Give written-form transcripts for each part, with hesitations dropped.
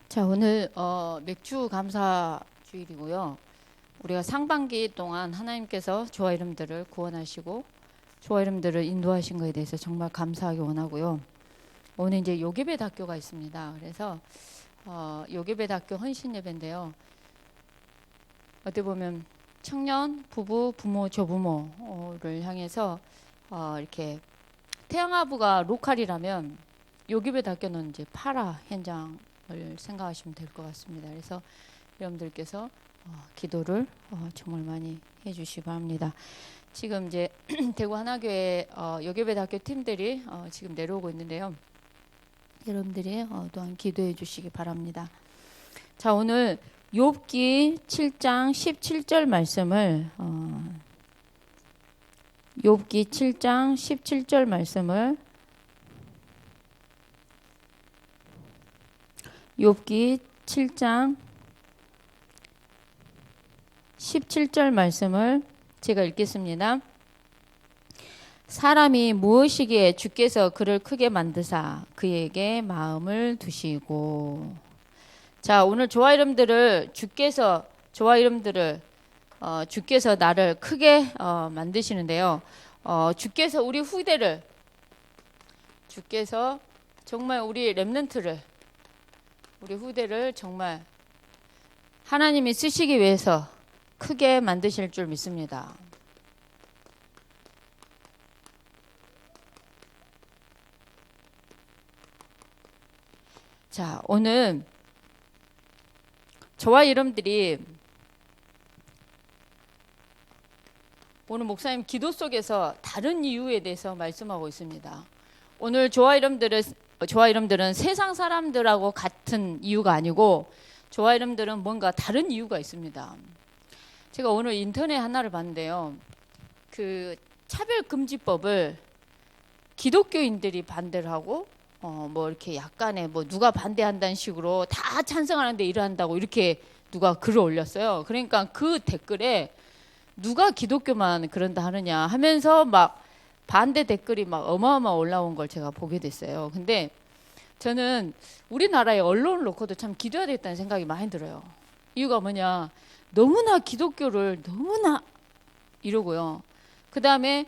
자, 오늘 맥주 감사 주일이고요. 우리가 상반기 동안 하나님께서 저와 여러분들을 구원하시고 저와 여러분들을 인도하신 것에 대해서 정말 감사하기 원하고요. 오늘 이제 요괴배학교가 있습니다. 그래서 요괴배학교 헌신 예배인데요. 어떻게 보면 청년, 부부, 부모, 조부모를 향해서 이렇게 태양아부가 로컬이라면 요괴배학교는 이제 파라 현장을 생각하시면 될 것 같습니다. 그래서 여러분들께서 기도를 정말 많이 해주시기 바랍니다. 지금 이제 대구 하나교회 요괴배학교 팀들이 지금 내려오고 있는데요. 여러분들이 또한 기도해 주시기 바랍니다. 자, 오늘 욥기 7장 17절 말씀을 욥기 7장 17절 말씀을 욥기 7장 17절 말씀을 제가 읽겠습니다. 사람이 무엇이기에 주께서 그를 크게 만드사 그에게 마음을 두시고. 자, 오늘 저와 여러분들을 주께서 나를 크게 만드시는데요. 주께서 우리 후대를, 주께서 정말 우리 렘넌트를, 우리 후대를 정말 하나님이 쓰시기 위해서 크게 만드실 줄 믿습니다. 자, 오늘 저와 여러분들이 오늘 목사님 기도 속에서 다른 이유에 대해서 말씀하고 있습니다. 오늘 저와 여러분들은 세상 사람들하고 같은 이유가 아니고 저와 여러분들은 뭔가 다른 이유가 있습니다. 제가 오늘 인터넷 하나를 봤는데요. 그 차별금지법을 기독교인들이 반대를 하고 뭐 이렇게 약간의 뭐 누가 반대한다는 식으로 다 찬성하는데 일한다고 이렇게 누가 글을 올렸어요. 그러니까 그 댓글에 누가 기독교만 그런다 하느냐 하면서 막 반대 댓글이 막 어마어마 올라온 걸 제가 보게 됐어요. 근데 저는 우리나라의 언론을 놓고도 참 기도해야 되겠다는 생각이 많이 들어요. 이유가 뭐냐, 너무나 기독교를 너무나 이러고요. 그 다음에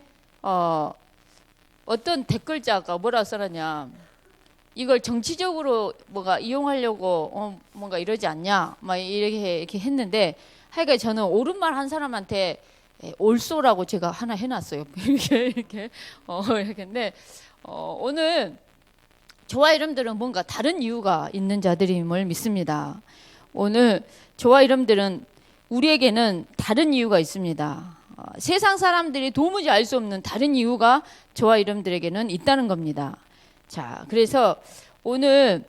어떤 댓글자가 뭐라 써놨냐, 이걸 정치적으로 뭐가 이용하려고 뭔가 이러지 않냐 막 이렇게 했는데, 하여간 저는 옳은 말 한 사람한테 올소라고 제가 하나 해놨어요. 이렇게 근데 오늘 저와 여러분들은 뭔가 다른 이유가 있는 자들임을 믿습니다. 오늘 저와 여러분들은 우리에게는 다른 이유가 있습니다. 세상 사람들이 도무지 알 수 없는 다른 이유가 저와 여러분들에게는 있다는 겁니다. 자, 그래서 오늘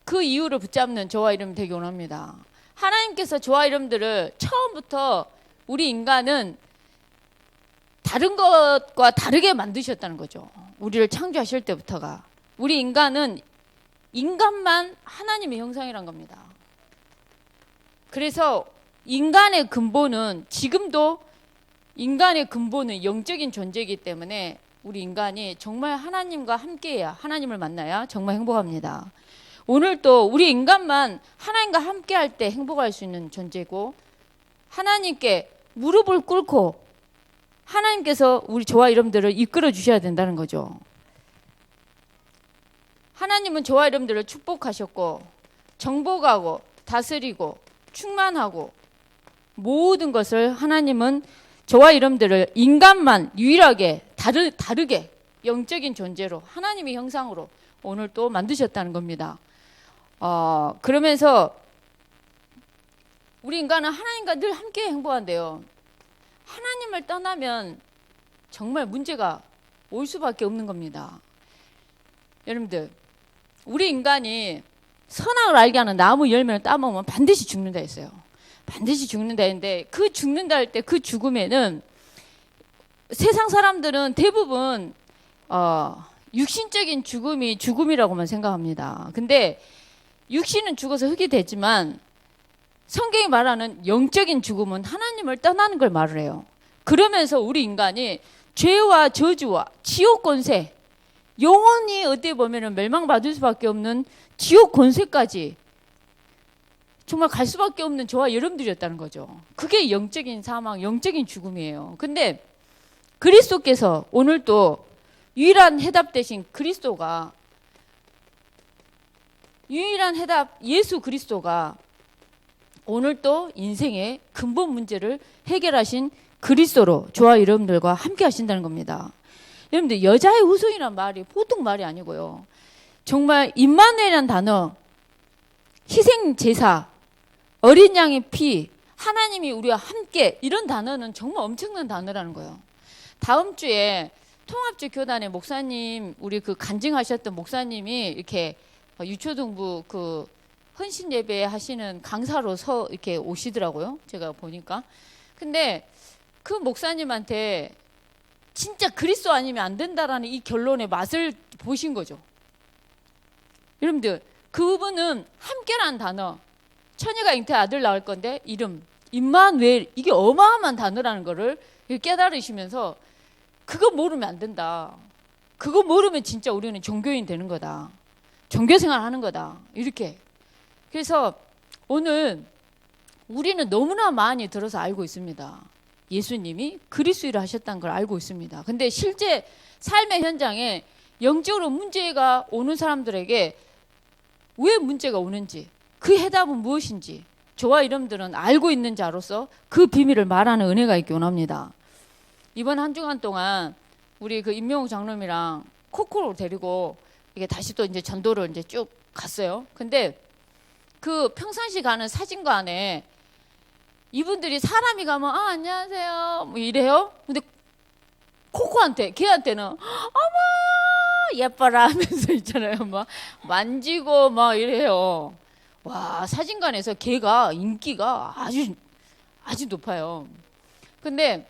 그 이유를 붙잡는 저와 여러분 되기 원합니다. 하나님께서 저와 여러분들을 처음부터 우리 인간은 다른 것과 다르게 만드셨다는 거죠. 우리를 창조하실 때부터가 우리 인간만 하나님의 형상이란 겁니다. 그래서 인간의 근본은 지금도 인간의 근본은 영적인 존재이기 때문에 우리 인간이 정말 하나님과 함께해야, 하나님을 만나야 정말 행복합니다. 오늘 또 우리 인간만 하나님과 함께할 때 행복할 수 있는 존재고, 하나님께 무릎을 꿇고 하나님께서 저와 여러분들을 이끌어 주셔야 된다는 거죠. 하나님은 저와 여러분들을 축복하셨고 정복하고 다스리고 충만하고 모든 것을 하나님은 저와 여러분들을 인간만 유일하게 다르게 영적인 존재로 하나님의 형상으로 오늘 또 만드셨다는 겁니다. 그러면서 우리 인간은 하나님과 늘 함께 행복한데요. 하나님을 떠나면 정말 문제가 올 수밖에 없는 겁니다. 여러분들, 우리 인간이 선악을 알게 하는 나무 열매를 따먹으면 반드시 죽는다 했어요. 반드시 죽는다 했는데, 그 죽는다 할 때 그 죽음에는 세상 사람들은 대부분 육신적인 죽음이 죽음이라고만 생각합니다. 근데 육신은 죽어서 흙이 되지만 성경이 말하는 영적인 죽음은 하나님을 떠나는 걸 말을 해요. 그러면서 우리 인간이 죄와 저주와 지옥 권세, 영원히 어떻게 보면은 멸망받을 수밖에 없는 지옥 권세까지 정말 갈 수밖에 없는 저와 여러분들이었다는 거죠. 그게 영적인 사망, 영적인 죽음이에요. 근데 그리스도께서 오늘 또 유일한 해답 대신 그리스도가, 유일한 해답 예수 그리스도가 오늘 또 인생의 근본 문제를 해결하신 그리스도로 저와 여러분들과 함께 하신다는 겁니다. 여러분들, 여자의 후손이란 말이 보통 말이 아니고요. 정말 임마누엘이라는 단어, 희생 제사, 어린 양의 피, 하나님이 우리와 함께, 이런 단어는 정말 엄청난 단어라는 거예요. 다음 주에 통합주 교단의 목사님, 우리 그 간증하셨던 목사님이 이렇게 유초등부 그 헌신 예배 하시는 강사로서 이렇게 오시더라고요. 제가 보니까. 근데 그 목사님한테 진짜 그리스도 아니면 안 된다라는 이 결론의 맛을 보신 거죠. 여러분들, 그분은 함께라는 단어, 처녀가 잉태 아들 낳을 건데 이름 임마누엘, 이게 어마어마한 단어라는 거를 깨달으시면서 그거 모르면 안 된다. 그거 모르면 진짜 우리는 종교인 되는 거다. 종교생활 하는 거다. 이렇게. 그래서 오늘 우리는 너무나 많이 들어서 알고 있습니다. 예수님이 그리스도를 하셨다는 걸 알고 있습니다. 근데 실제 삶의 현장에 영적으로 문제가 오는 사람들에게 왜 문제가 오는지, 그 해답은 무엇인지 저와 여러분들은 알고 있는 자로서 그 비밀을 말하는 은혜가 있기 원합니다. 이번 한 주간 동안 우리 그 임명욱 장로님이랑 코코로 데리고 이게 다시 또 이제 전도를 이제 쭉 갔어요. 근데 그 평상시 가는 사진관에 이분들이 사람이 가면 안녕하세요 뭐 이래요. 근데 코코한테, 걔한테는 어머 예뻐라 하면서 있잖아요. 막 만지고 막 이래요. 와, 사진관에서 걔가 인기가 아주 높아요. 근데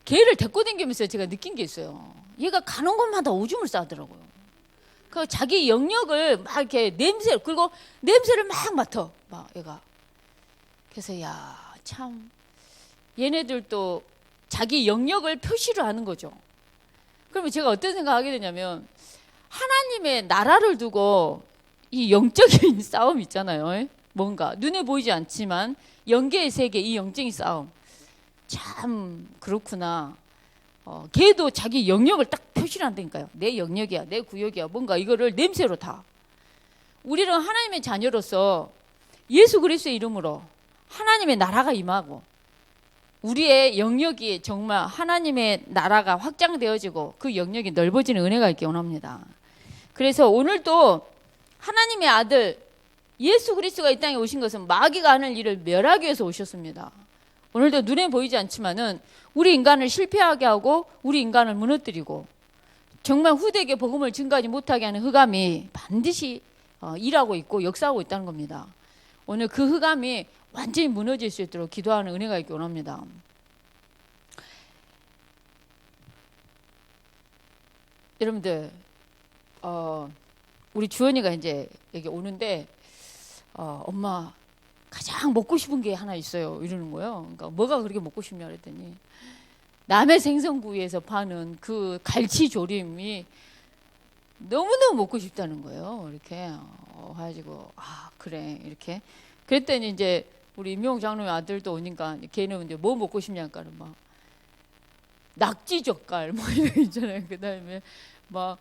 걔를 데리고 다니면서 제가 느낀 게 있어요. 얘가 가는 곳마다 오줌을 싸더라고요. 그 자기 영역을 막 이렇게 그리고 냄새를 막 맡아, 막 얘가. 그래서 야, 참 얘네들도 자기 영역을 표시를 하는 거죠. 그러면 제가 어떤 생각하게 되냐면, 하나님의 나라를 두고 이 영적인 싸움 있잖아요. 뭔가 눈에 보이지 않지만 영계의 세계, 이 영적인 싸움, 참 그렇구나. 걔도 자기 영역을 딱 표시를 한다니까요. 내 영역이야, 내 구역이야, 뭔가 이거를 냄새로 다. 우리는 하나님의 자녀로서 예수 그리스도의 이름으로 하나님의 나라가 임하고 우리의 영역이 정말 하나님의 나라가 확장되어지고 그 영역이 넓어지는 은혜가 있기 원합니다. 그래서 오늘도 하나님의 아들 예수 그리스도가 이 땅에 오신 것은 마귀가 하는 일을 멸하기 위해서 오셨습니다. 오늘도 눈에 보이지 않지만은 우리 인간을 실패하게 하고 우리 인간을 무너뜨리고 정말 후대에게 복음을 증가하지 못하게 하는 흑암이 반드시 일하고 있고 역사하고 있다는 겁니다. 오늘 그 흑암이 완전히 무너질 수 있도록 기도하는 은혜가 있기 원합니다. 여러분들, 우리 주연이가 이제 여기 오는데 엄마 가장 먹고 싶은 게 하나 있어요 이러는 거예요. 그러니까 뭐가 그렇게 먹고 싶냐 그랬더니 남해 생선구이에서 파는 그 갈치조림이 너무너무 먹고 싶다는 거예요. 이렇게 가지고 그래 이렇게 그랬더니 이제 우리 임용 장로의 아들도 오니까 걔는 이제 뭐 먹고 싶냐니까 막 낙지젓갈 뭐 이런 거 있잖아요. 그다음에 막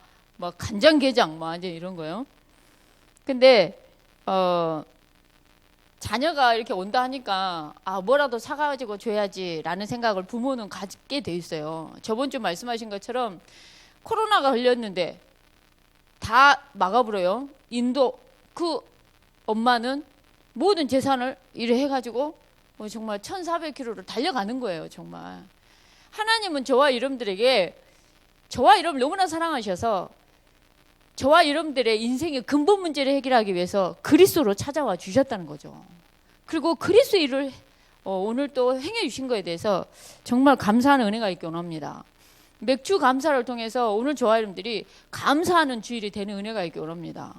간장게장 막 이제 이런 거요. 근데 자녀가 이렇게 온다 하니까 뭐라도 사가지고 줘야지라는 생각을 부모는 갖게 돼 있어요. 저번 주 말씀하신 것처럼 코로나가 걸렸는데 다 막아버려요. 인도 그 엄마는 모든 재산을 이래 해가지고 정말 1400km를 달려가는 거예요. 정말 하나님은 저와 여러분들에게, 저와 여러분 너무나 사랑하셔서 저와 여러분들의 인생의 근본 문제를 해결하기 위해서 그리스도로 찾아와 주셨다는 거죠. 그리고 그리스도 일을 오늘 또 행해 주신 거에 대해서 정말 감사하는 은혜가 있기 원합니다. 맥주 감사를 통해서 오늘 저와 여러분들이 감사하는 주일이 되는 은혜가 있기 원합니다.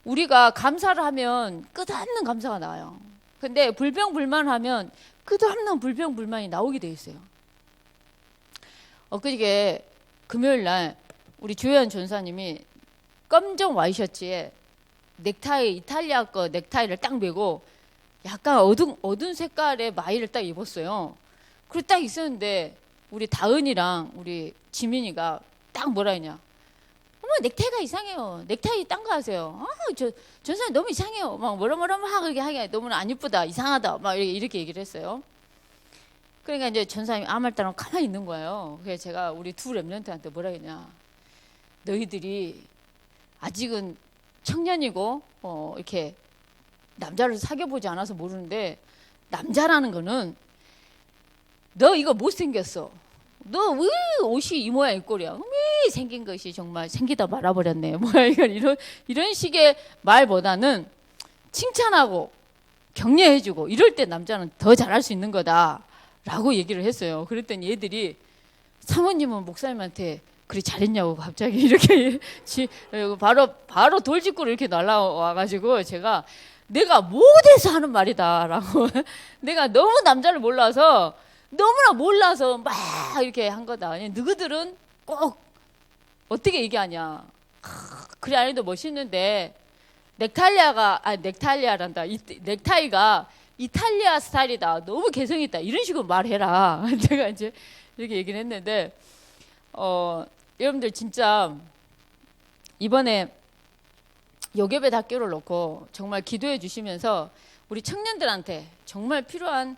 우리가 감사를 하면 끝없는 감사가 나와요. 근데 불평불만하면 끝없는 불평불만이 나오게 돼 있어요. 엊그저께 금요일 날 우리 조혜연 전사님이 검정 와이셔츠에 넥타이, 이탈리아 거 넥타이를 딱 메고 약간 어두운 색깔의 마이를 딱 입었어요. 그리고 딱 있었는데 우리 다은이랑 우리 지민이가 딱 뭐라 했냐. 어머, 넥타이가 이상해요. 넥타이 딴 거 하세요. 저 전사님 너무 이상해요. 막 뭐라 막 그렇게 하게 너무 안 이쁘다, 이상하다, 막 이렇게 얘기를 했어요. 그러니까 이제 전사님이 아무 말도 안 하고 가만히 있는 거예요. 그래서 제가 우리 두 랩런트한테 뭐라 했냐. 너희들이 아직은 청년이고 이렇게 남자를 사귀어보지 않아서 모르는데 남자라는 거는 너 이거 못생겼어. 너 왜 옷이 이 모양 이 꼴이야. 왜 생긴 것이 정말 생기다 말아버렸네. 뭐야 이런 식의 말보다는 칭찬하고 격려해주고 이럴 때 남자는 더 잘할 수 있는 거다라고 얘기를 했어요. 그랬더니 얘들이 사모님은 목사님한테 그래 잘했냐고 갑자기 이렇게 바로 돌직구로 이렇게 날라와가지고 제가 내가 못해서 하는 말이다라고 내가 너무 남자를 몰라서 너무나 몰라서 막 이렇게 한 거다. 너희들은 꼭 어떻게 얘기하냐. 그래 안 해도 멋있는데 넥타이가 이탈리아 스타일이다. 너무 개성 있다. 이런 식으로 말해라. 제가 이제 이렇게 얘기를 했는데 여러분들 진짜 이번에 요괴배 학교를 놓고 정말 기도해 주시면서 우리 청년들한테 정말 필요한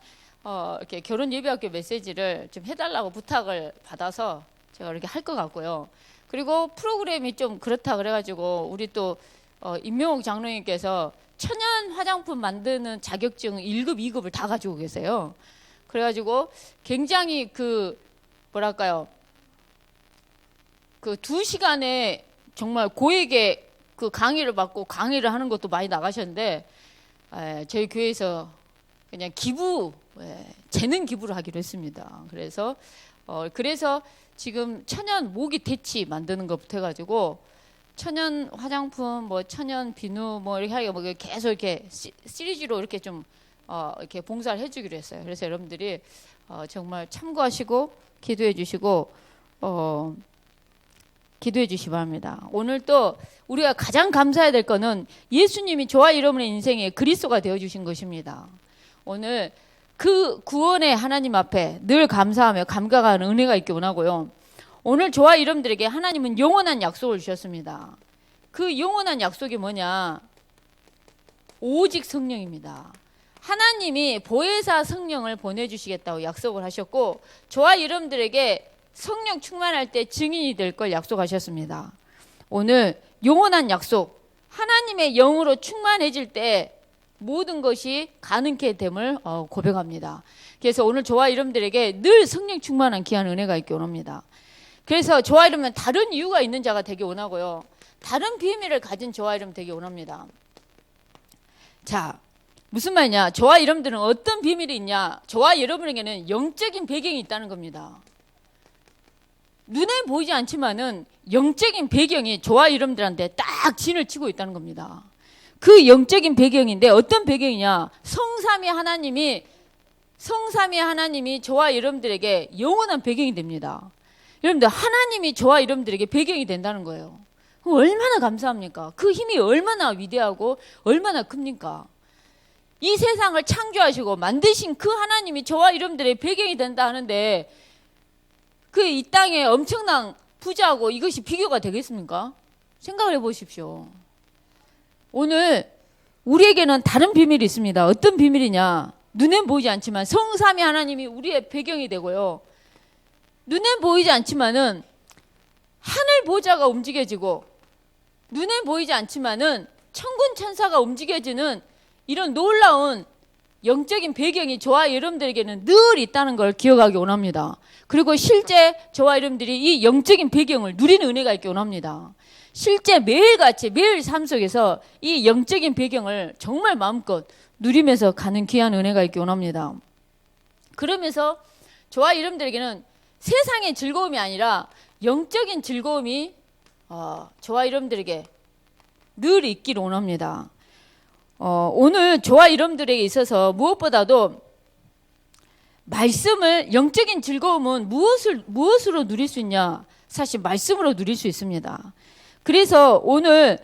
이렇게 결혼 예배학교 메시지를 좀 해달라고 부탁을 받아서 제가 이렇게 할 것 같고요. 그리고 프로그램이 좀 그렇다 그래가지고 우리 또 임명옥 장로님께서 천연 화장품 만드는 자격증 1급, 2급을 다 가지고 계세요. 그래가지고 굉장히 뭐랄까요. 그 2시간에 정말 고액의 그 강의를 받고 강의를 하는 것도 많이 나가셨는데 저희 교회에서 그냥 재능 기부를 하기로 했습니다. 그래서 지금 천연 모기 퇴치 만드는 것부터 해가지고 천연 화장품, 뭐 천연 비누, 뭐 이렇게 하게 뭐 계속 이렇게 시리즈로 이렇게 좀 이렇게 봉사를 해주기로 했어요. 그래서 여러분들이 정말 참고하시고 기도해 주시고 기도해 주시기 바랍니다. 오늘 또 우리가 가장 감사해야 될 거는 예수님이 저와 여러분의 인생에 그리스도가 되어 주신 것입니다. 오늘 그 구원의 하나님 앞에 늘 감사하며 감각하는 은혜가 있기 원하고요. 오늘 저와 여러분들에게 하나님은 영원한 약속을 주셨습니다. 그 영원한 약속이 뭐냐? 오직 성령입니다. 하나님이 보혜사 성령을 보내주시겠다고 약속을 하셨고 저와 여러분들에게 성령 충만할 때 증인이 될 걸 약속하셨습니다. 오늘 영원한 약속, 하나님의 영으로 충만해질 때 모든 것이 가능케 됨을 고백합니다. 그래서 오늘 저와 여러분들에게 늘 성령 충만한 귀한 은혜가 있기 원합니다. 그래서 저와 여러분은 다른 이유가 있는 자가 되기 원하고요. 다른 비밀을 가진 저와 여러분 되기 원합니다. 자, 무슨 말이냐? 저와 여러분들은 어떤 비밀이 있냐? 저와 여러분에게는 영적인 배경이 있다는 겁니다. 눈에 보이지 않지만은 영적인 배경이 저와 여러분들한테 딱 진을 치고 있다는 겁니다. 그 영적인 배경인데 어떤 배경이냐? 성삼위 하나님이 저와 여러분들에게 영원한 배경이 됩니다. 여러분들 하나님이 저와 여러분들에게 배경이 된다는 거예요. 그럼 얼마나 감사합니까? 그 힘이 얼마나 위대하고 얼마나 큽니까? 이 세상을 창조하시고 만드신 그 하나님이 저와 여러분들의 배경이 된다 하는데 이 땅에 엄청난 부자하고 이것이 비교가 되겠습니까? 생각을 해보십시오. 오늘 우리에게는 다른 비밀이 있습니다. 어떤 비밀이냐? 눈엔 보이지 않지만 성삼위 하나님이 우리의 배경이 되고요. 눈엔 보이지 않지만은 하늘 보좌가 움직여지고 눈엔 보이지 않지만은 천군 천사가 움직여지는 이런 놀라운 영적인 배경이 저와 여러분들에게는 늘 있다는 걸 기억하기 원합니다. 그리고 실제 저와 여러분들이 이 영적인 배경을 누리는 은혜가 있기 원합니다. 실제 매일같이 매일 삶 속에서 이 영적인 배경을 정말 마음껏 누리면서 가는 귀한 은혜가 있기 원합니다. 그러면서 저와 여러분들에게는 세상의 즐거움이 아니라 영적인 즐거움이 저와 여러분들에게 늘 있기를 원합니다. 오늘 저와 여러분들에게 있어서 무엇보다도 말씀을 영적인 즐거움은 무엇으로 누릴 수 있냐? 사실 말씀으로 누릴 수 있습니다. 그래서 오늘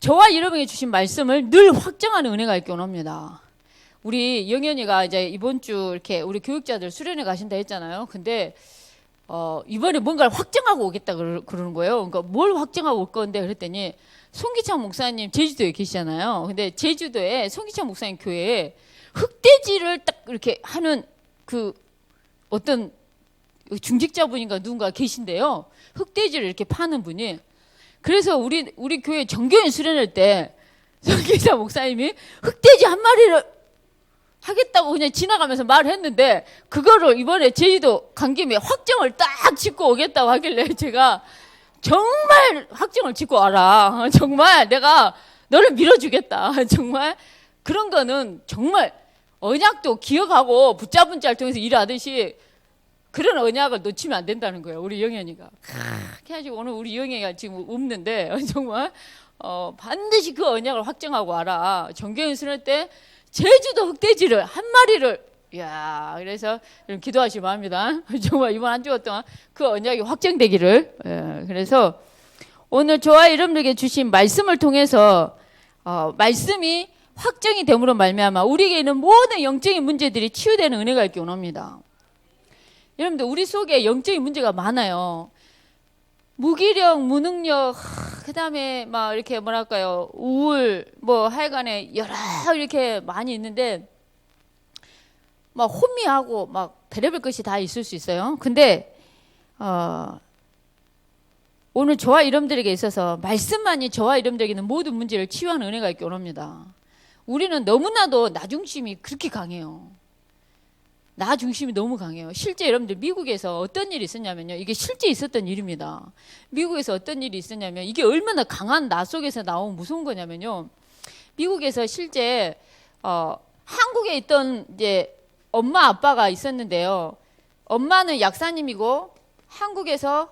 저와 여러분에게 주신 말씀을 늘 확정하는 은혜가 있기 원합니다. 우리 영현이가 이제 이번 주 이렇게 우리 교육자들 수련회 가신다 했잖아요. 근데 이번에 뭔가를 확정하고 오겠다 그러는 거예요. 그러니까 뭘 확정하고 올 건데 그랬더니 송기창 목사님 제주도에 계시잖아요. 근데 제주도에 송기창 목사님 교회에 흑돼지를 딱 이렇게 하는 그 어떤 중직자분인가 누군가 계신데요. 흑돼지를 이렇게 파는 분이. 그래서 우리 교회 정교인 수련회 때 송기창 목사님이 흑돼지 한 마리를 하겠다고 그냥 지나가면서 말을 했는데 그거를 이번에 제주도 간 김에 확정을 딱 짓고 오겠다고 하길래 제가 정말 확정을 짓고 와라. 정말 내가 너를 밀어주겠다. 정말 그런 거는 정말 언약도 기억하고 붙잡은 자를 통해서 일하듯이 그런 언약을 놓치면 안 된다는 거예요. 우리 영현이가. 그래가지고 오늘 우리 영현이가 지금 없는데 정말 반드시 그 언약을 확정하고 와라. 정경인 수련 때 제주도 흑돼지를 한 마리를 이야 그래서 기도하시기 바랍니다. 정말 이번 한 주간 동안 그 언약이 확정되기를. 그래서 오늘 저와 여러분들에게 주신 말씀을 통해서 말씀이 확정이 됨으로 말미암아 우리에게 있는 모든 영적인 문제들이 치유되는 은혜가 있기 원합니다. 여러분들 우리 속에 영적인 문제가 많아요. 무기력, 무능력, 그다음에 막 이렇게 뭐랄까요, 우울, 뭐 하여간에 여러 이렇게 많이 있는데 막 혼미하고 막 별의별 것이 다 있을 수 있어요. 근데 오늘 저와 여러분들에게 있어서 말씀만이 저와 여러분들에게는 모든 문제를 치유하는 은혜가 있기 원합니다. 우리는 너무나도 나 중심이 그렇게 강해요. 나 중심이 너무 강해요. 실제 여러분들 미국에서 어떤 일이 있었냐면요. 이게 실제 있었던 일입니다. 미국에서 어떤 일이 있었냐면 이게 얼마나 강한 나 속에서 나온 무서운 거냐면요. 미국에서 실제 한국에 있던 이제 엄마 아빠가 있었는데요. 엄마는 약사님이고 한국에서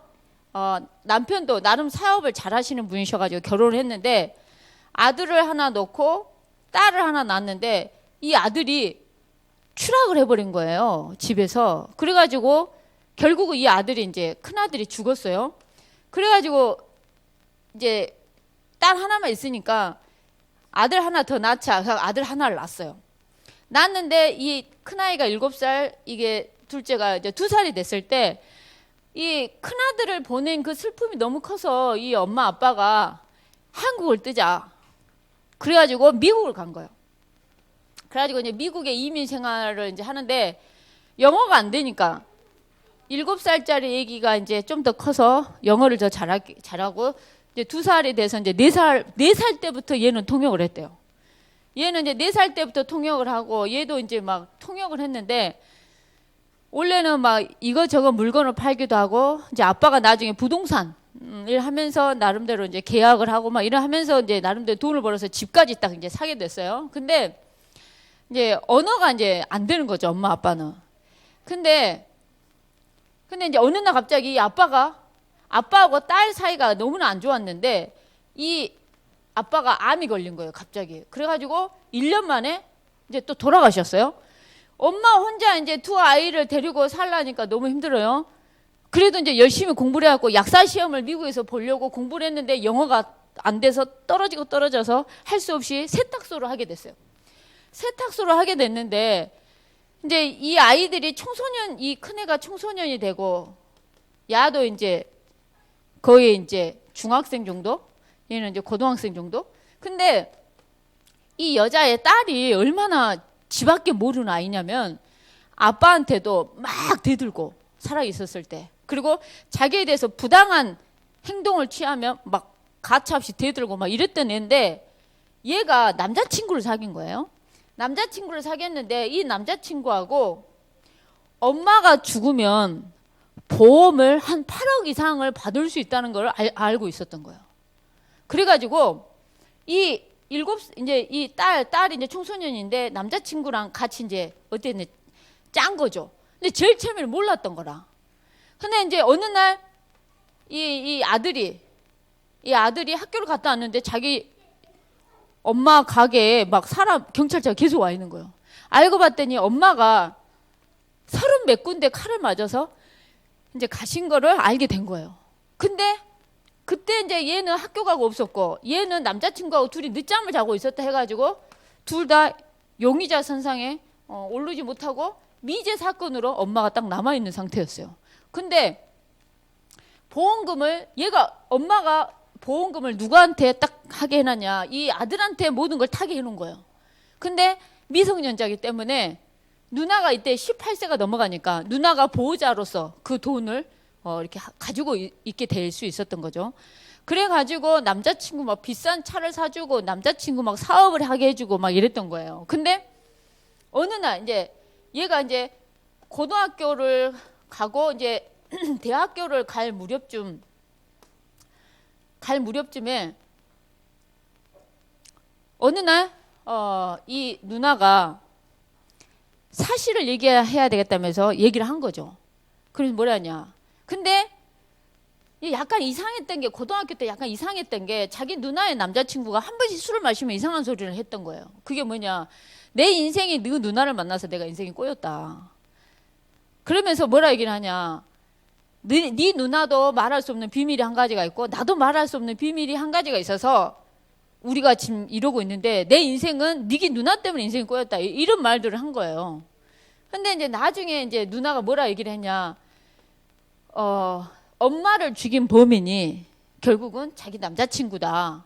남편도 나름 사업을 잘 하시는 분이셔가지고 결혼을 했는데 아들을 하나 놓고 딸을 하나 낳았는데 이 아들이 추락을 해버린 거예요. 집에서. 그래가지고 결국은 이 아들이 이제 큰아들이 죽었어요. 그래가지고 이제 딸 하나만 있으니까 아들 하나 더 낳자. 그래서 아들 하나를 낳았어요. 낳았는데 이 큰아이가 7살, 이게 둘째가 이제 2살이 됐을 때 이 큰아들을 보낸 그 슬픔이 너무 커서 이 엄마 아빠가 한국을 뜨자. 그래가지고 미국을 간 거예요. 그래가지고 이제 미국에 이민 생활을 이제 하는데 영어가 안 되니까 7살짜리 아기가 이제 좀 더 커서 영어를 더 잘하고 이제 2살이 돼서 이제 4살 때부터 얘는 통역을 했대요. 얘는 이제 4살 때부터 통역을 하고 얘도 이제 막 통역을 했는데 원래는 막 이거저거 물건을 팔기도 하고 이제 아빠가 나중에 부동산 일 하면서 나름대로 이제 계약을 하고 막 이러 하면서 이제 나름대로 돈을 벌어서 집까지 딱 이제 사게 됐어요. 근데 이제 언어가 이제 안 되는 거죠, 엄마 아빠는. 근데 이제 어느 날 갑자기 아빠하고 딸 사이가 너무나 안 좋았는데 이 아빠가 암이 걸린 거예요, 갑자기. 그래가지고 1년 만에 이제 또 돌아가셨어요. 엄마 혼자 이제 2아이를 데리고 살라니까 너무 힘들어요. 그래도 이제 열심히 공부를 해갖고 약사 시험을 미국에서 보려고 공부를 했는데 영어가 안 돼서 떨어져서 할 수 없이 세탁소를 하게 됐어요. 세탁소를 하게 됐는데 이제 이 아이들이 이 큰애가 청소년이 되고 야도 이제 거의 이제 중학생 정도, 얘는 이제 고등학생 정도. 근데 이 여자의 딸이 얼마나 지밖에 모르는 아이냐면 아빠한테도 막 대들고 살아 있었을 때, 그리고 자기에 대해서 부당한 행동을 취하면 막 가차없이 대들고 막 이랬던 애인데 얘가 남자친구를 사귄 거예요. 남자친구를 사귀었는데 이 남자친구하고 엄마가 죽으면 보험을 한 8억 이상을 받을 수 있다는 걸 알고 있었던 거예요. 그래가지고 이제 이 딸이 이제 청소년인데 남자친구랑 같이 이제 어땠는지 짠 거죠. 근데 제일 처음에는 몰랐던 거라. 근데 이제 어느 날 이 아들이 학교를 갔다 왔는데 자기 엄마 가게에 막 경찰차가 계속 와 있는 거예요. 알고 봤더니 엄마가 30 몇 군데 칼을 맞아서 이제 가신 거를 알게 된 거예요. 근데 그때 이제 얘는 학교 가고 없었고 얘는 남자친구하고 둘이 늦잠을 자고 있었다 해가지고 둘 다 용의자 선상에 오르지 못하고 미제 사건으로 엄마가 딱 남아있는 상태였어요. 근데 보험금을 엄마가 보험금을 누구한테 딱 하게 해놨냐, 이 아들한테 모든 걸 타게 해놓은 거예요. 근데 미성년자이기 때문에 누나가 이때 18세가 넘어가니까 누나가 보호자로서 그 돈을 이렇게 가지고 있게 될 수 있었던 거죠. 그래가지고 남자친구 막 비싼 차를 사주고 남자친구 막 사업을 하게 해주고 막 이랬던 거예요. 근데 어느 날 이제 얘가 이제 고등학교를 가고 이제 대학교를 갈 무렵쯤에 어느 날 이 누나가 사실을 얘기해야 되겠다면서 얘기를 한 거죠. 그래서 뭐라냐. 근데 약간 이상했던 게, 고등학교 때 약간 이상했던 게 자기 누나의 남자친구가 한 번씩 술을 마시면 이상한 소리를 했던 거예요. 그게 뭐냐. 내 인생이 너 누나를 만나서 내가 인생이 꼬였다. 그러면서 뭐라 얘기를 하냐. 네 누나도 말할 수 없는 비밀이 한 가지가 있고 나도 말할 수 없는 비밀이 한 가지가 있어서 우리가 지금 이러고 있는데 내 인생은 네 누나 때문에 인생이 꼬였다. 이런 말들을 한 거예요. 근데 이제 나중에 이제 누나가 뭐라 얘기를 했냐. 엄마를 죽인 범인이 결국은 자기 남자친구다.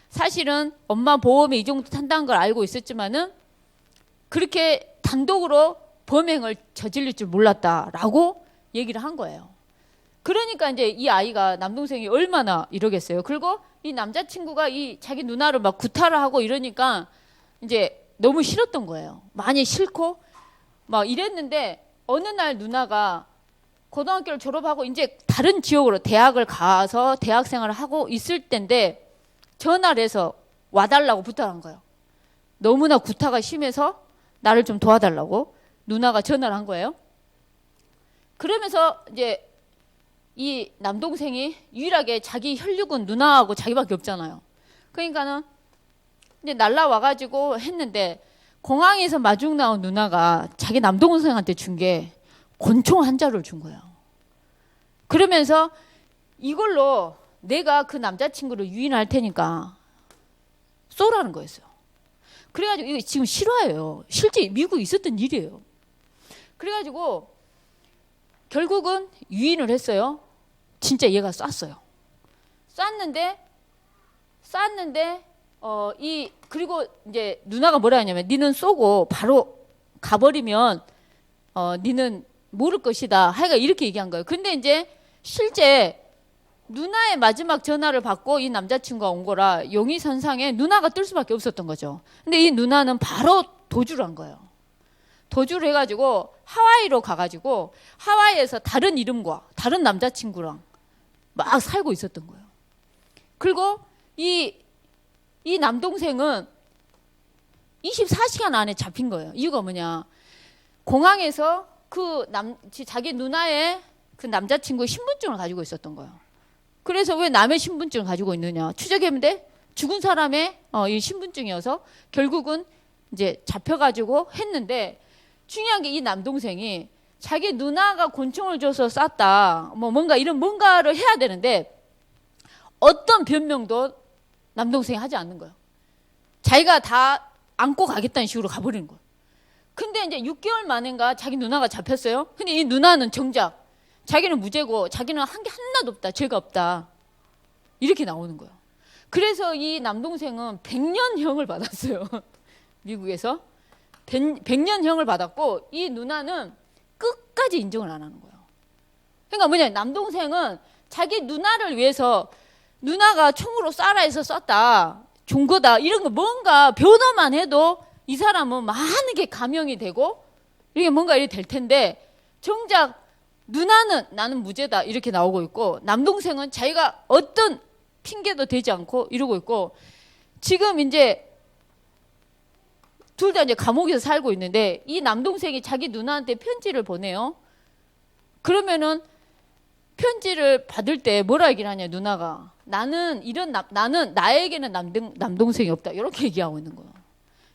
사실은 엄마 보험에 이 정도 탄다는 걸 알고 있었지만은 그렇게 단독으로 범행을 저질릴 줄 몰랐다라고 얘기를 한 거예요. 그러니까 이제 이 아이가, 남동생이 얼마나 이러겠어요. 그리고 이 남자친구가 이 자기 누나를 막 구타를 하고 이러니까 이제 너무 싫었던 거예요. 많이 싫고 막 이랬는데 어느 날 누나가 고등학교를 졸업하고 이제 다른 지역으로 대학을 가서 대학 생활을 하고 있을 때인데 전화를 해서 와달라고 부탁한 거예요. 너무나 구타가 심해서 나를 좀 도와달라고 누나가 전화를 한 거예요. 그러면서 이제 이 남동생이 유일하게 자기 혈육은 누나하고 자기밖에 없잖아요. 그러니까는 이제 날라와가지고 했는데 공항에서 마중 나온 누나가 자기 남동생한테 준 게 권총 한 자루를 준 거예요. 그러면서 이걸로 내가 그 남자친구를 유인할 테니까 쏘라는 거였어요. 그래가지고 이거 지금 실화예요. 실제 미국에 있었던 일이에요. 그래가지고 결국은 유인을 했어요. 진짜 얘가 쐈어요. 쐈는데 그리고 이제 누나가 뭐라 하냐면 니는 쏘고 바로 가버리면 니는 모를 것이다. 하여가 이렇게 얘기한 거예요. 근데 이제 실제 누나의 마지막 전화를 받고 이 남자친구가 온 거라 용의선상에 누나가 뜰 수밖에 없었던 거죠. 근데 이 누나는 바로 도주를 한 거예요. 도주를 해가지고 하와이로 가가지고 하와이에서 다른 이름과 다른 남자친구랑 막 살고 있었던 거예요. 그리고 이 남동생은 24시간 안에 잡힌 거예요. 이유가 뭐냐. 공항에서 자기 누나의 그 남자친구의 신분증을 가지고 있었던 거예요. 그래서 왜 남의 신분증을 가지고 있느냐. 추적했는데 죽은 사람의 이 신분증이어서 결국은 이제 잡혀가지고 했는데 중요한 게 이 남동생이 자기 누나가 권총을 줘서 쐈다. 뭔가를 해야 되는데 어떤 변명도 남동생이 하지 않는 거예요. 자기가 다 안고 가겠다는 식으로 가버리는 거예요. 근데 이제 6개월 만인가 자기 누나가 잡혔어요. 근데 이 누나는 정작 자기는 무죄고 자기는 한 게 하나도 없다. 죄가 없다. 이렇게 나오는 거예요. 그래서 이 남동생은 100년형을 받았어요. 미국에서. 100년형을 받았고 이 누나는 끝까지 인정을 안 하는 거예요. 그러니까 뭐냐. 남동생은 자기 누나를 위해서 누나가 총으로 쏴라 해서 쐈다. 준 거다. 이런 거 뭔가 변호만 해도 이 사람은 많은 게 감형이 되고 이게 뭔가 이렇게 될 텐데 정작 누나는 나는 무죄다 이렇게 나오고 있고 남동생은 자기가 어떤 핑계도 대지 않고 이러고 있고 지금 이제 둘 다 이제 감옥에서 살고 있는데 이 남동생이 자기 누나한테 편지를 보내요. 그러면은 편지를 받을 때 뭐라 얘기를 하냐 누나가 나는 나에게는 남동생이 없다 이렇게 얘기하고 있는 거예요.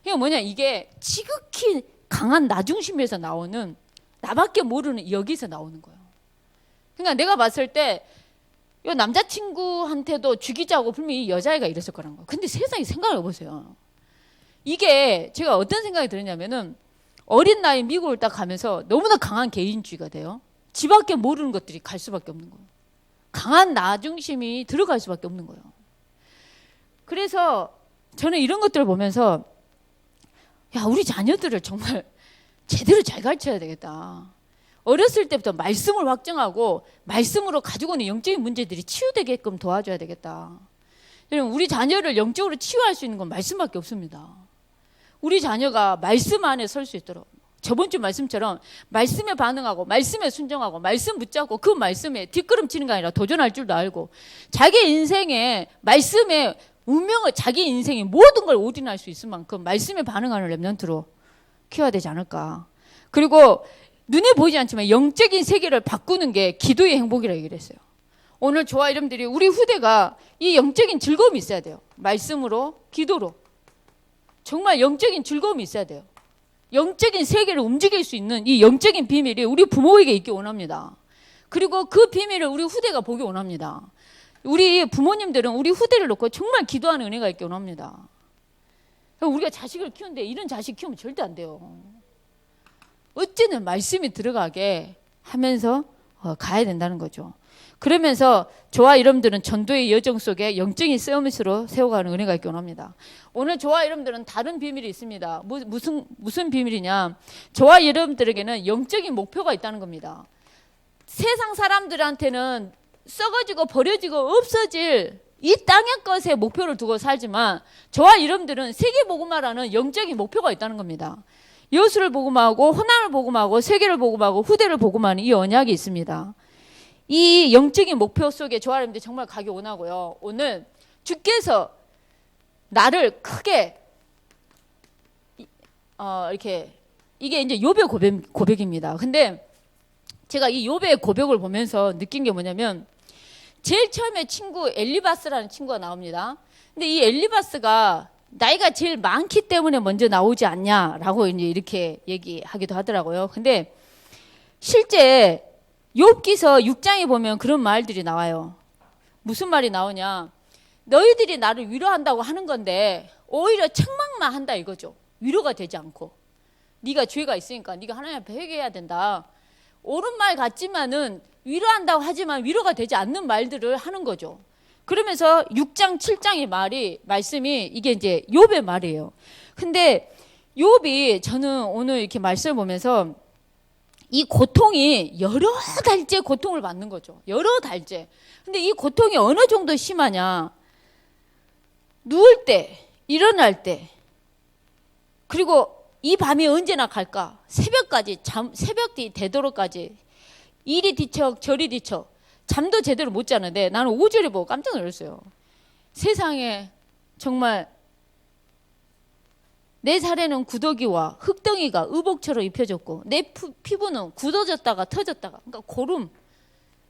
이게 뭐냐 이게 지극히 강한 나중심에서 나오는 나밖에 모르는 여기서 나오는 거예요. 그러니까 내가 봤을 때 이 남자친구한테도 죽이자고 분명히 이 여자애가 이랬을 거란 거예요. 근데 세상에 생각을 해보세요. 이게 제가 어떤 생각이 들었냐면은 어린 나이 미국을 딱 가면서 너무나 강한 개인주의가 돼요. 지밖에 모르는 것들이 갈 수밖에 없는 거예요. 강한 나 중심이 들어갈 수밖에 없는 거예요. 그래서 저는 이런 것들을 보면서 야, 우리 자녀들을 정말 제대로 잘 가르쳐야 되겠다. 어렸을 때부터 말씀을 확정하고 말씀으로 가지고 오는 영적인 문제들이 치유되게끔 도와줘야 되겠다. 여러분, 우리 자녀를 영적으로 치유할 수 있는 건 말씀밖에 없습니다. 우리 자녀가 말씀 안에 설 수 있도록 저번 주 말씀처럼 말씀에 반응하고 말씀에 순종하고 말씀 붙잡고 그 말씀에 뒷걸음치는 게 아니라 도전할 줄도 알고 자기 인생에 말씀에 운명을 자기 인생의 모든 걸 올인할 수 있을 만큼 말씀에 반응하는 렘넌트로 키워야 되지 않을까. 그리고 눈에 보이지 않지만 영적인 세계를 바꾸는 게 기도의 행복이라고 얘기를 했어요. 오늘 저와 여러분들이 우리 후대가 이 영적인 즐거움이 있어야 돼요. 말씀으로 기도로 정말 영적인 즐거움이 있어야 돼요. 영적인 세계를 움직일 수 있는 이 영적인 비밀이 우리 부모에게 있기 원합니다. 그리고 그 비밀을 우리 후대가 보기 원합니다. 우리 부모님들은 우리 후대를 놓고 정말 기도하는 은혜가 있기 원합니다. 우리가 자식을 키우는데 이런 자식 키우면 절대 안 돼요. 어찌는 말씀이 들어가게 하면서 가야 된다는 거죠. 그러면서 저와 여러분들은 전도의 여정 속에 영적인 서밋으로 세워가는 은혜가 있기 원합니다. 오늘 저와 여러분들은 다른 비밀이 있습니다. 무슨 비밀이냐? 저와 여러분들에게는 영적인 목표가 있다는 겁니다. 세상 사람들한테는 썩어지고 버려지고 없어질 이 땅의 것에 목표를 두고 살지만 저와 여러분들은 세계 복음화라는 영적인 목표가 있다는 겁니다. 여수를 복음하고 호남을 복음하고 세계를 복음하고 후대를 복음하는 이 언약이 있습니다. 이 영적인 목표 속에 저와 여러분들 정말 가기 원하고요. 오늘 주께서 나를 크게 이렇게 이게 이제 욥의 고백입니다. 근데 제가 이 욥의 고백을 보면서 느낀 게 뭐냐면 제일 처음에 친구 엘리바스라는 친구가 나옵니다. 근데 이 엘리바스가 나이가 제일 많기 때문에 먼저 나오지 않냐라고 이제 이렇게 얘기하기도 하더라고요. 근데 실제 욥기서 6장에 보면 그런 말들이 나와요. 무슨 말이 나오냐? 너희들이 나를 위로한다고 하는 건데 오히려 책망만 한다 이거죠. 위로가 되지 않고 네가 죄가 있으니까 네가 하나님 앞에 회개해야 된다. 옳은 말 같지만은 위로한다고 하지만 위로가 되지 않는 말들을 하는 거죠. 그러면서 6장 7장의 말씀이 이게 이제 욥의 말이에요. 근데 욥이 저는 오늘 이렇게 말씀을 보면서 이 고통이 여러 달째 고통을 받는 거죠. 여러 달째. 근데 이 고통이 어느 정도 심하냐? 누울 때, 일어날 때, 그리고 이 밤이 언제나 갈까? 새벽까지, 새벽이 되도록까지 이리 뒤척 저리 뒤척 잠도 제대로 못 자는데 나는 5절에 보고 깜짝 놀랐어요. 세상에 정말 내 살에는 구더기와 흙덩이가 의복처럼 입혀졌고 내 피부는 굳어졌다가 터졌다가 그러니까 고름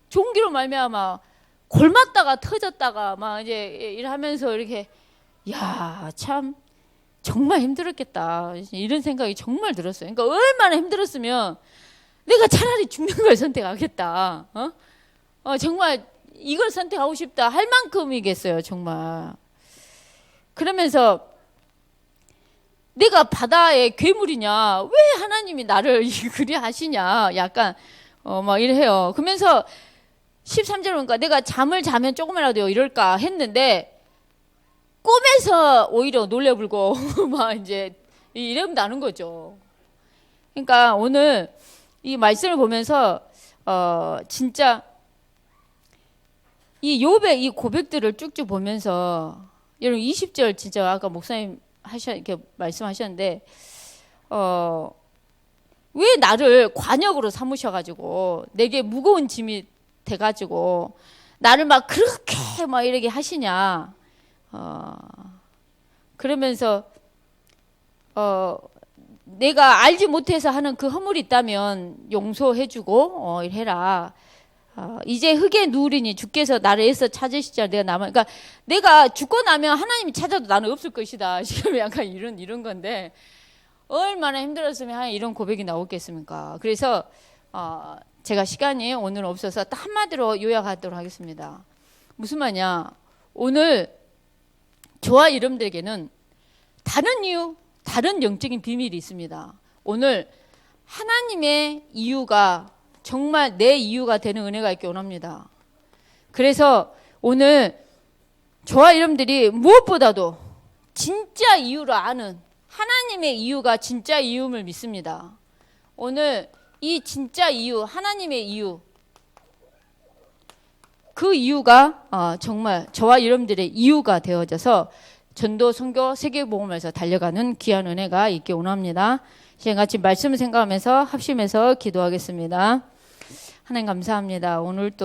종기로 말미암아 골맞다가 터졌다가 막 이제 일하면서 이렇게 야 참 정말 힘들었겠다 이런 생각이 정말 들었어요. 그러니까 얼마나 힘들었으면 내가 차라리 죽는 걸 선택하겠다. 정말 이걸 선택하고 싶다 할 만큼이겠어요. 정말. 그러면서 내가 바다의 괴물이냐 왜 하나님이 나를 그리 하시냐 약간 막 이래요. 그러면서 13절 보니까 내가 잠을 자면 조금이라도 이럴까 했는데 꿈에서 오히려 놀래불고 막 이제 이러면 나는 거죠. 그러니까 오늘 이 말씀을 보면서 진짜 이 욥의 이 고백들을 쭉쭉 보면서 여러분 20절 진짜 아까 목사님 이렇게 말씀하셨는데 왜 나를 관역으로 삼으셔가지고 내게 무거운 짐이 돼가지고 나를 막 그렇게 막 이렇게 하시냐 그러면서 내가 알지 못해서 하는 그 허물이 있다면 용서해주고 해라. 이제 흙에 누우리니 주께서 나를 애써 찾으시자 내가 남아. 그러니까 내가 죽고 나면 하나님이 찾아도 나는 없을 것이다. 지금 약간 이런 건데 얼마나 힘들었으면 이런 고백이 나오겠습니까? 그래서 제가 시간이 오늘 없어서 딱 한마디로 요약하도록 하겠습니다. 무슨 말이냐? 오늘 저와 여러분들에게는 다른 이유, 다른 영적인 비밀이 있습니다. 오늘 하나님의 이유가 정말 내 이유가 되는 은혜가 있기 원합니다. 그래서 오늘 저와 여러분들이 무엇보다도 진짜 이유를 아는 하나님의 이유가 진짜 이유임을 믿습니다. 오늘 이 진짜 이유, 하나님의 이유, 그 이유가 정말 저와 여러분들의 이유가 되어져서 전도, 선교, 세계복음에서 달려가는 귀한 은혜가 있기 원합니다. 시간 같이 말씀을 생각하면서 합심해서 기도하겠습니다. 하나님 감사합니다. 오늘 또